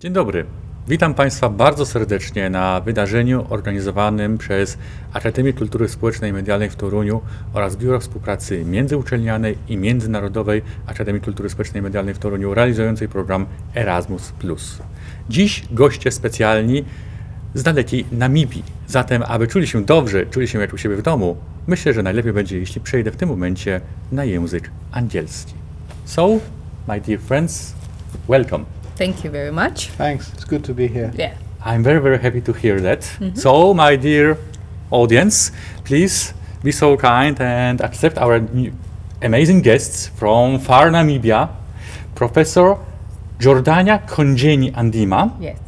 Dzień dobry. Witam Państwa bardzo serdecznie na wydarzeniu organizowanym przez Akademię Kultury Społecznej i Medialnej w Toruniu oraz Biuro Współpracy Międzyuczelnianej i Międzynarodowej Akademii Kultury Społecznej i Medialnej w Toruniu realizującej program Erasmus+. Dziś goście specjalni z dalekiej Namibii. Zatem, aby czuli się dobrze, czuli się jak u siebie w domu, myślę, że najlepiej będzie, jeśli przejdę w tym momencie na język angielski. So, my dear friends, welcome. Thank you very much. Thanks. It's good to be here. Yeah. I'm very, very happy to hear that. So, my dear audience, please be so kind and accept our amazing guests from far Namibia, Professor Jordania Andima Yes.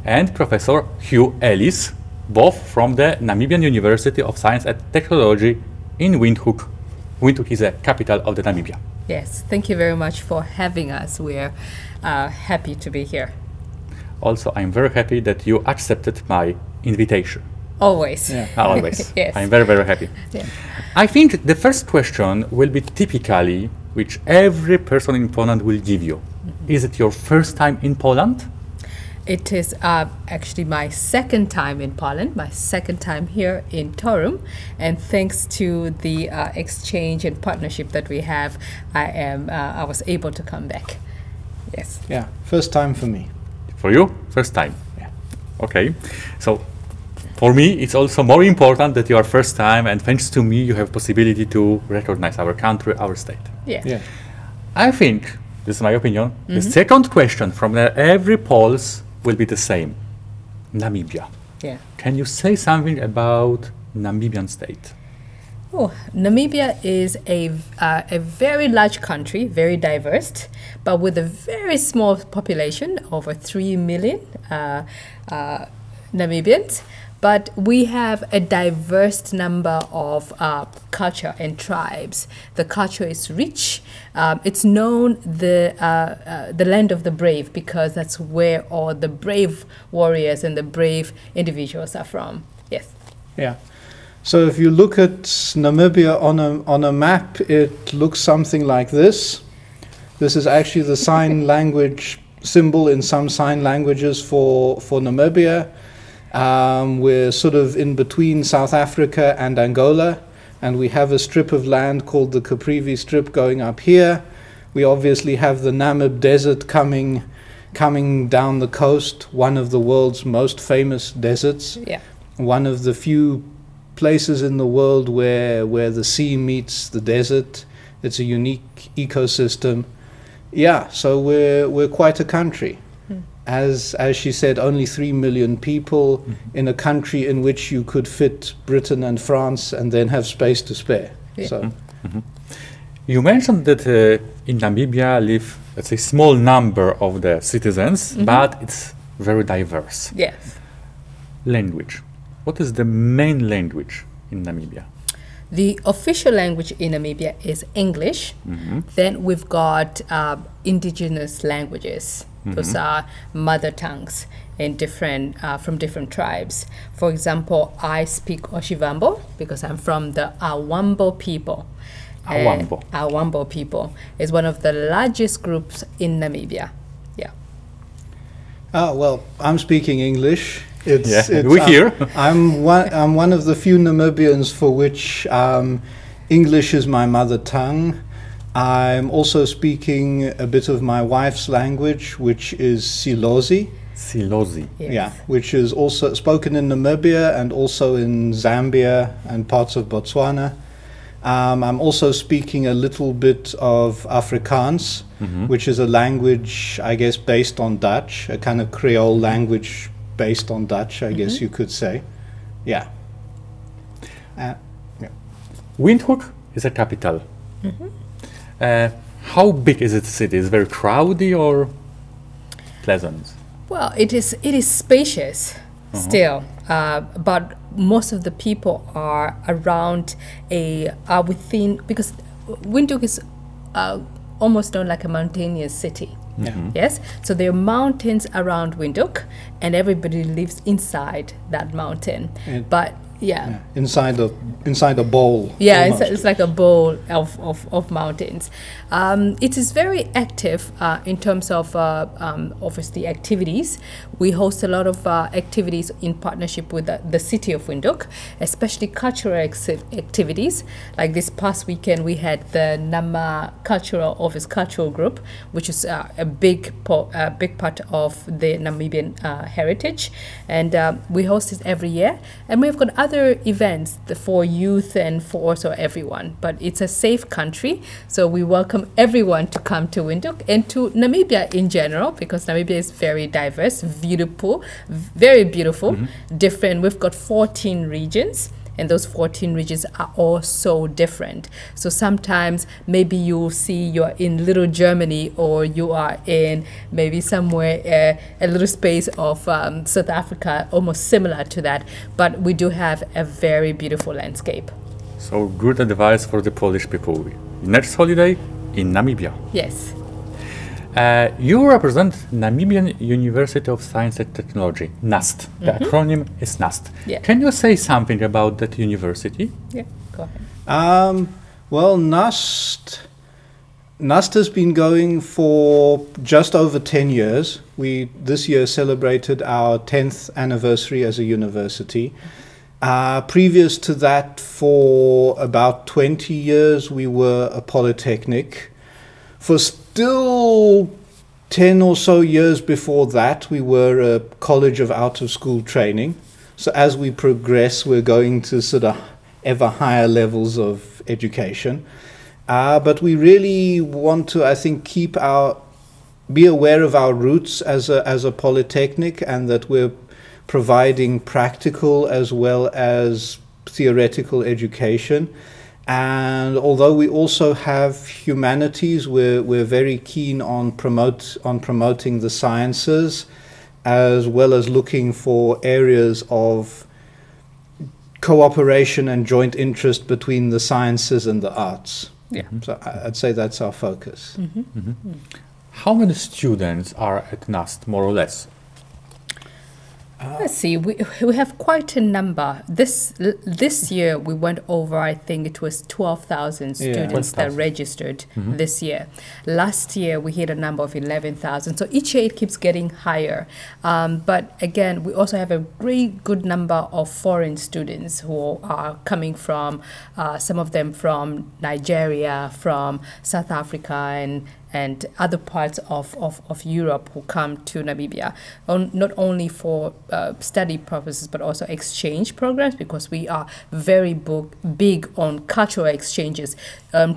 and Professor Hugh Ellis, both from the Namibian University of Science and Technology in Windhoek. Windhoek is the capital of the Namibia. Yes. Thank you very much for having us. We're happy to be here. Also, I'm very happy that you accepted my invitation. Always. Yeah. Always. Yes. I'm very, very happy. Yeah. I think the first question will be typically, which every person in Poland will give you. Is it your first time in Poland? It is actually my second time in Poland, my second time here in Torum, and thanks to the exchange and partnership that we have, I was able to come back. Yes. Yeah, first time for me. For you, first time. Yeah. Okay. So, for me, it's also more important that you are first time, and thanks to me, you have possibility to recognize our country, our state. Yeah. Yeah. I think, this is my opinion, the second question from every Poles will be the same. Namibia. Yeah. Can you say something about Namibian state? Oh, Namibia is a very large country, very diverse, but with a very small population, over 3 million Namibians. But we have a diverse number of culture and tribes. The culture is rich. It's known the land of the brave because that's where all the brave warriors and the brave individuals are from. Yes. Yeah. So if you look at Namibia on a map, it looks something like this. This is actually the sign language symbol in some sign languages for Namibia. We're sort of in between South Africa and Angola, and we have a strip of land called the Caprivi Strip going up here. We obviously have the Namib Desert coming down the coast, one of the world's most famous deserts. Yeah. One of the few places in the world where the sea meets the desert. It's a unique ecosystem. Yeah, so we're quite a country. As she said, only 3 million people in a country in which you could fit Britain and France and then have space to spare. Yeah. So, You mentioned that in Namibia live, let's say, small number of the citizens, but it's very diverse. Yes. Language. What is the main language in Namibia? The official language in Namibia is English. Then we've got indigenous languages. Those are mother tongues in from different tribes. For example, I speak Oshivambo because I'm from the Awambo people. Awambo. Awambo people is one of the largest groups in Namibia. Yeah. well, I'm speaking English. We hear. I'm one of the few Namibians for which English is my mother tongue. I'm also speaking a bit of my wife's language, which is Silozi. Silozi. Yes. Yeah, which is also spoken in Namibia and also in Zambia and parts of Botswana. I'm also speaking a little bit of Afrikaans, which is a language, I guess, based on Dutch, a kind of Creole language based on Dutch, I guess you could say. Yeah. Yeah. Windhoek is a capital. How big is it city? Is it very crowded or pleasant? Well, it is spacious still, but most of the people are around within, because Windhoek is almost known like a mountainous city. Yes, so there are mountains around Windhoek, and everybody lives inside that mountain. But inside a bowl. Yeah, almost. it's like a bowl of mountains. It is very active in terms of obviously activities. We host a lot of activities in partnership with the city of Windhoek, especially cultural activities. Like this past weekend, we had the Nama cultural group, which is a big part of the Namibian heritage, and we host it every year. And we've got other events for youth and for also everyone. But it's a safe country, so we welcome everyone to come to Windhoek and to Namibia in general, because Namibia is very diverse, beautiful, very beautiful, different. We've got 14 regions. And those 14 regions are all so different. So sometimes maybe you'll see you're in little Germany, or you are in maybe somewhere a little space of South Africa, almost similar to that. But we do have a very beautiful landscape. So good advice for the Polish people. Next holiday in Namibia. Yes. You represent Namibian University of Science and Technology, NUST. The acronym is NUST. Yeah. Can you say something about that university? Yeah, go ahead. Well, NUST has been going for just over 10 years. We this year celebrated our 10th anniversary as a university. Previous to that, for about 20 years, we were a polytechnic. For still 10 or so years before that, we were a college of out-of-school training. So as we progress, we're going to sort of ever higher levels of education. But we really want to, I think, be aware of our roots as a polytechnic, and that we're providing practical as well as theoretical education. And although we also have humanities, we're very keen on promoting the sciences, as well as looking for areas of cooperation and joint interest between the sciences and the arts. Yeah. So I'd say that's our focus. How many students are at NUST, more or less? Let's see, we have quite a number. This year we went over, I think it was 12,000 students that registered this year. Last year we hit a number of 11,000. So each year it keeps getting higher. But again, we also have a good number of foreign students who are coming from, some of them from Nigeria, from South Africa, and other parts of Europe who come to Namibia, not only for study purposes, but also exchange programs, because we are very big on cultural exchanges,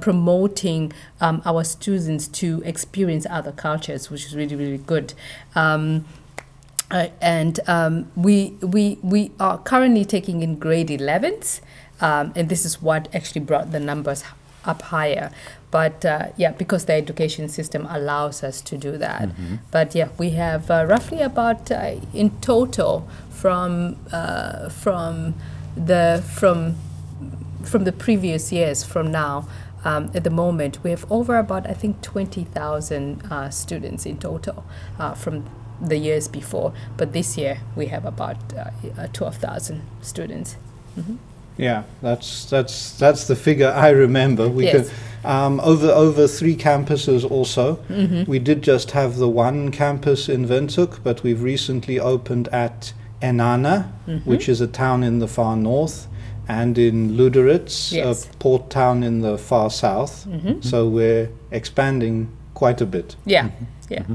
promoting our students to experience other cultures, which is really, really good. We are currently taking in grade 11s, and this is what actually brought the numbers up higher. But because the education system allows us to do that. But yeah, we have roughly about in total from the previous years from now. At the moment, we have over about, I think, 20,000 students in total from the years before. But this year we have about 12,000 students. Yeah, that's the figure I remember. We Yes. over 3 campuses also. We did just have the one campus in Windhoek, but we've recently opened at Enana, which is a town in the far north, and in Luderitz, Yes. a port town in the far south. So we're expanding quite a bit. Yeah, yeah.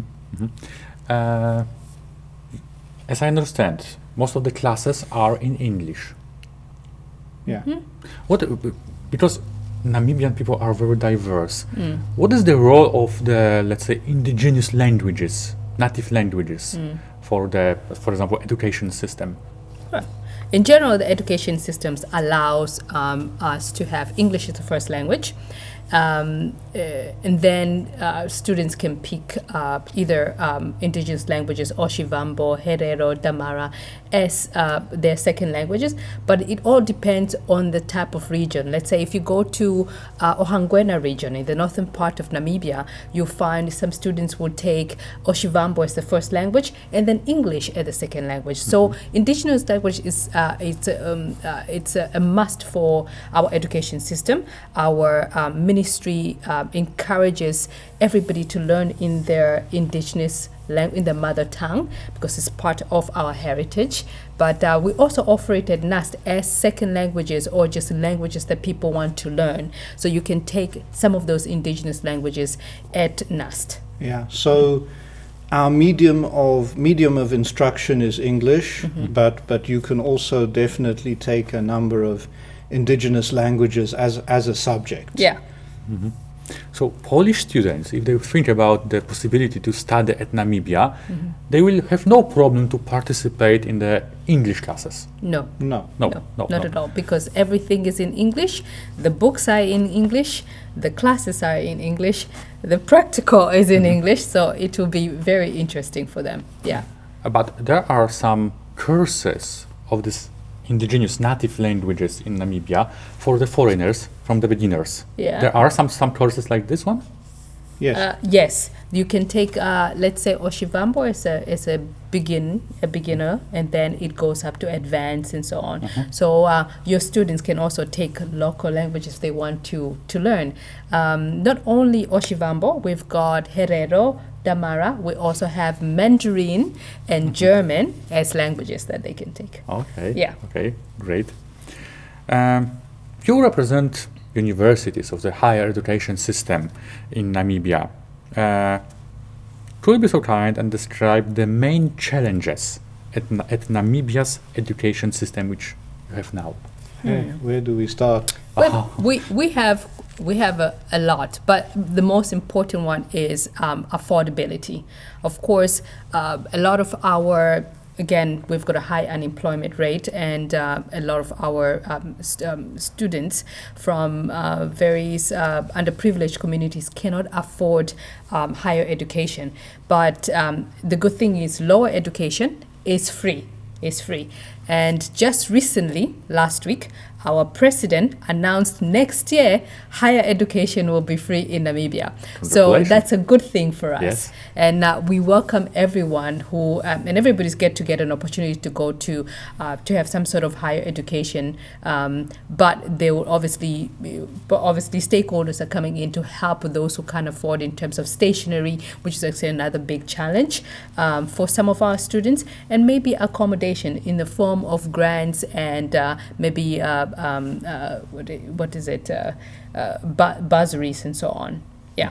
As I understand, most of the classes are in English. Yeah. Because Namibian people are very diverse. What is the role of the, let's say, indigenous languages, native languages, for example, education system? Right. In general, the education systems allows us to have English as the first language, And then students can pick either indigenous languages, Oshivambo, Herero, Damara, as their second languages. But it all depends on the type of region. Let's say if you go to Ohangwena region in the northern part of Namibia, you'll find some students will take Oshivambo as the first language and then English as the second language. So indigenous language is it's a must for our education system. Our ministry encourages everybody to learn in their indigenous language, in their mother tongue, because it's part of our heritage. But we also offer it at NUST as second languages or just languages that people want to learn. So you can take some of those indigenous languages at NUST. Yeah, so our medium of instruction is English, but you can also definitely take a number of indigenous languages as a subject. Yeah. So Polish students, if they think about the possibility to study at Namibia, they will have no problem to participate in the English classes. No, not at all, because everything is in English, the books are in English, the classes are in English, the practical is in English, so it will be very interesting for them. Yeah. But there are some courses of this indigenous native languages in Namibia for the foreigners, from the beginners. Yeah. There are some courses like this one? Yes. Yes, you can take, let's say, Oshivambo as a beginner, and then it goes up to advanced and so on. So your students can also take local languages they want to learn. Not only Oshivambo, we've got Herero, Damara. We also have Mandarin and German as languages that they can take. Okay. Yeah. Okay, great. You represent universities of the higher education system in Namibia. Could you be so kind and describe the main challenges at Namibia's education system which you have now? Hey, where do we start? Well, we have a lot, but the most important one is affordability. Of course, a lot of our, again, we've got a high unemployment rate, and a lot of our students from various underprivileged communities cannot afford higher education. But the good thing is lower education is free. And just recently, last week, our president announced next year higher education will be free in Namibia. So that's a good thing for us. Yes. And we welcome everyone who, and everybody's get to get an opportunity to go to have some sort of higher education. But they will obviously stakeholders are coming in to help those who can't afford in terms of stationery, which is actually another big challenge for some of our students, and maybe accommodation in the form of grants and maybe bursaries and so on. Yeah.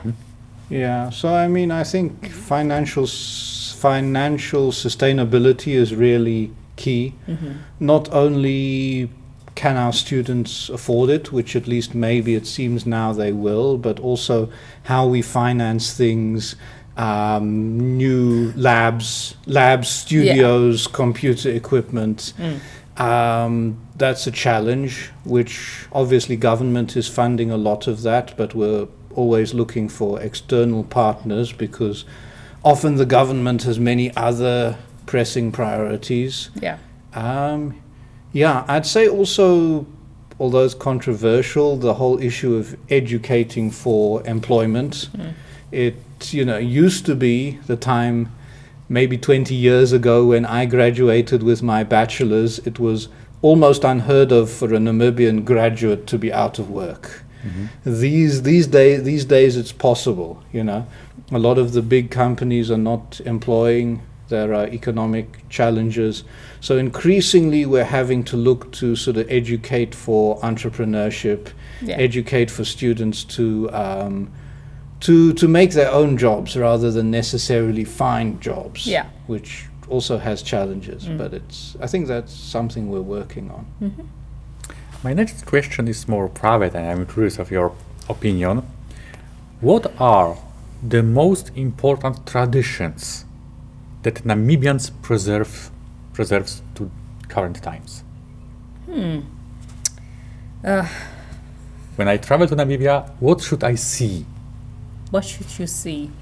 Yeah, so I mean, I think financial sustainability is really key. Not only can our students afford it, which at least maybe it seems now they will, but also how we finance things, new labs, studios, computer equipment. That's a challenge, which obviously government is funding a lot of that, but we're always looking for external partners because often the government has many other pressing priorities. Yeah. Yeah, I'd say also, although it's controversial, the whole issue of educating for employment. It used to be the time maybe 20 years ago when I graduated with my bachelor's, it was almost unheard of for a Namibian graduate to be out of work. These days it's possible. A lot of the big companies are not employing. There are economic challenges. So increasingly we're having to look to sort of educate for entrepreneurship, educate for students to make their own jobs rather than necessarily find jobs, which also has challenges. But I think that's something we're working on. My next question is more private, and I'm curious of your opinion. What are the most important traditions that Namibians preserves to current times? when I travel to Namibia, what should I see? What should you see?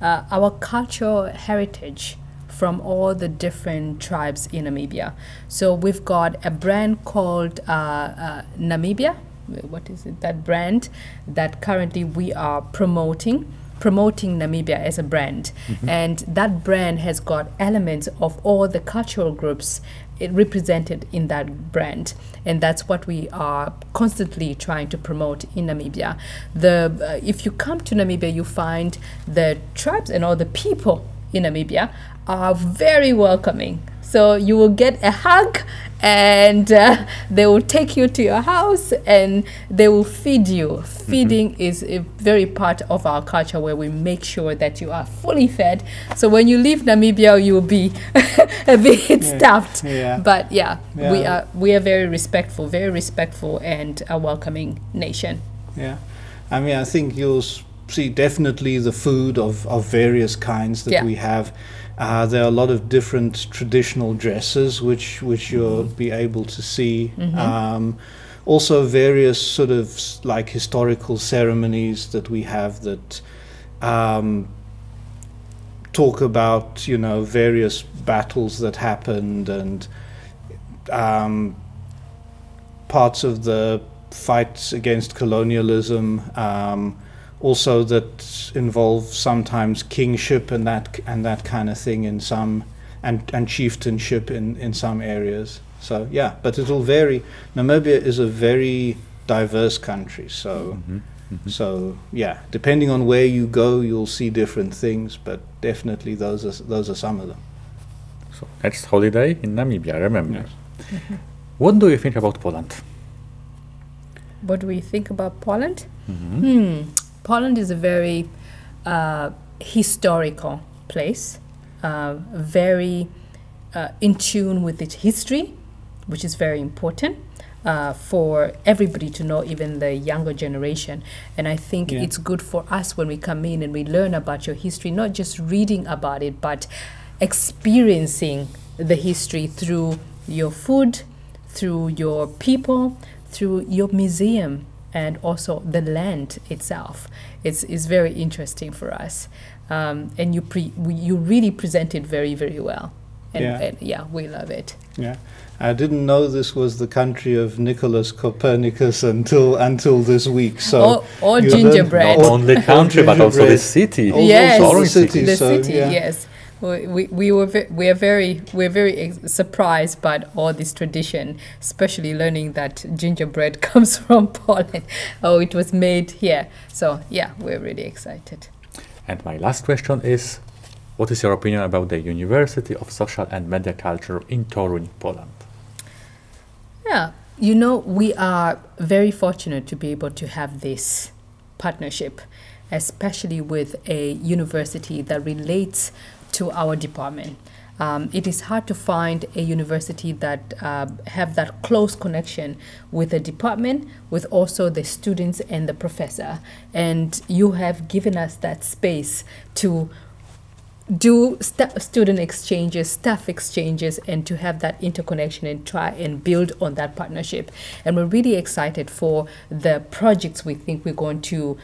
Our cultural heritage from all the different tribes in Namibia. So we've got a brand called Namibia. What is it? That brand that currently we are promoting Namibia as a brand. And that brand has got elements of all the cultural groups represented in that brand, and that's what we are constantly trying to promote in Namibia. If you come to Namibia, you find the tribes and all the people in Namibia are very welcoming. So you will get a hug, and they will take you to your house and they will feed you. Feeding is a very part of our culture, where we make sure that you are fully fed. So when you leave Namibia, you will be a bit stuffed. But we are very respectful and a welcoming nation. Yeah, I mean, I think you'll see definitely the food of various kinds that we have. There are a lot of different traditional dresses which you'll be able to see. Also various sort of like historical ceremonies that we have that talk about, you know, various battles that happened, and parts of the fights against colonialism. Also that involve sometimes kingship and that kind of thing in some, and chieftainship in some areas. So yeah, but it will vary. Namibia is a very diverse country, so so yeah, depending on where you go, you'll see different things, but definitely those are some of them. So next holiday in Namibia, remember. What do you think about Poland? What do we think about Poland? Poland is a very historical place, very in tune with its history, which is very important for everybody to know, even the younger generation. And I think it's good for us when we come in and we learn about your history, not just reading about it, but experiencing the history through your food, through your people, through your museum, and also the land itself. It's very interesting for us, and you really present it very, very well, and we love it. Yeah, I didn't know this was the country of Nicholas Copernicus until this week. So all gingerbread. Not only country, but also the city. Yes, the city. Yes. We're very surprised by all this tradition, especially learning that gingerbread comes from Poland. Oh, it was made here. So yeah, we're really excited. And my last question is, what is your opinion about the University of Social and Media Culture in Toruń, Poland? Yeah, you know, we are very fortunate to be able to have this partnership, especially with a university that relates to our department. It is hard to find a university that have that close connection with the department, with also the students and the professor. And you have given us that space to do student exchanges, staff exchanges, and to have that interconnection and try and build on that partnership. And we're really excited for the projects we think we're going to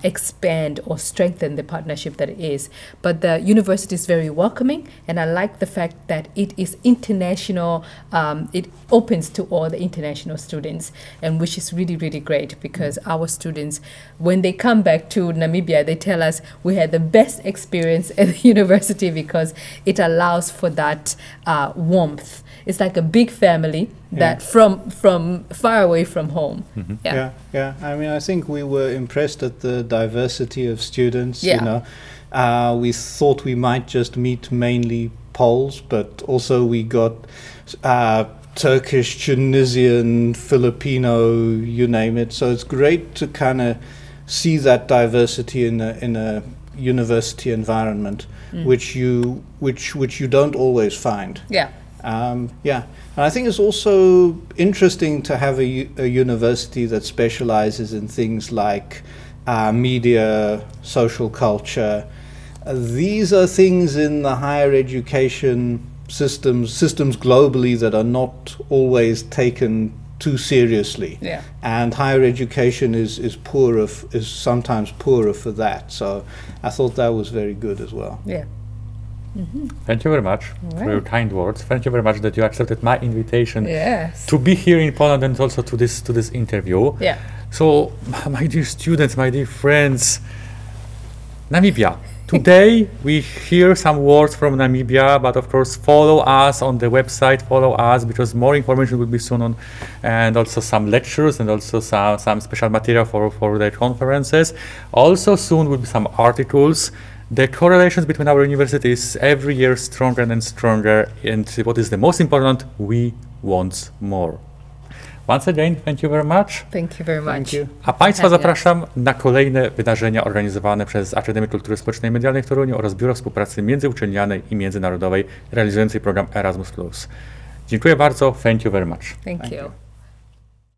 expand or strengthen the partnership that it is. But the university is very welcoming, and I like the fact that it is international. It opens to all the international students, and which is really, really great, because our students, when they come back to Namibia, they tell us we had the best experience at the university, because it allows for that warmth. It's like a big family that from far away from home. Yeah. I mean, I think we were impressed at the diversity of students. You know, we thought we might just meet mainly Poles, but also we got Turkish, Tunisian, Filipino, you name it. So it's great to kind of see that diversity in a university environment, which you don't always find. And I think it's also interesting to have a university that specializes in things like media, social culture. These are things in the higher education systems globally that are not always taken too seriously. Yeah. And higher education is sometimes poorer for that. So I thought that was very good as well. Yeah. Thank you very much for your kind words. Thank you very much that you accepted my invitation to be here in Poland and also to this interview. Yeah. So, my dear students, my dear friends, Namibia. Today we hear some words from Namibia, but of course follow us on the website, follow us, because more information will be soon on, and also some lectures and also some special material for the conferences. Also soon will be some articles. The correlations between our universities every year stronger and stronger, and what is the most important, we want more. Once again, thank you very much. Thank you very much. Thank you. A Państwa zapraszam na kolejne wydarzenia organizowane przez Akademię Kultury Społecznej i Medialnej w Toruniu oraz Biuro Współpracy Międzyuczelnianej i Międzynarodowej realizującej program Erasmus+. Dziękuję bardzo. Thank you very much. Thank you.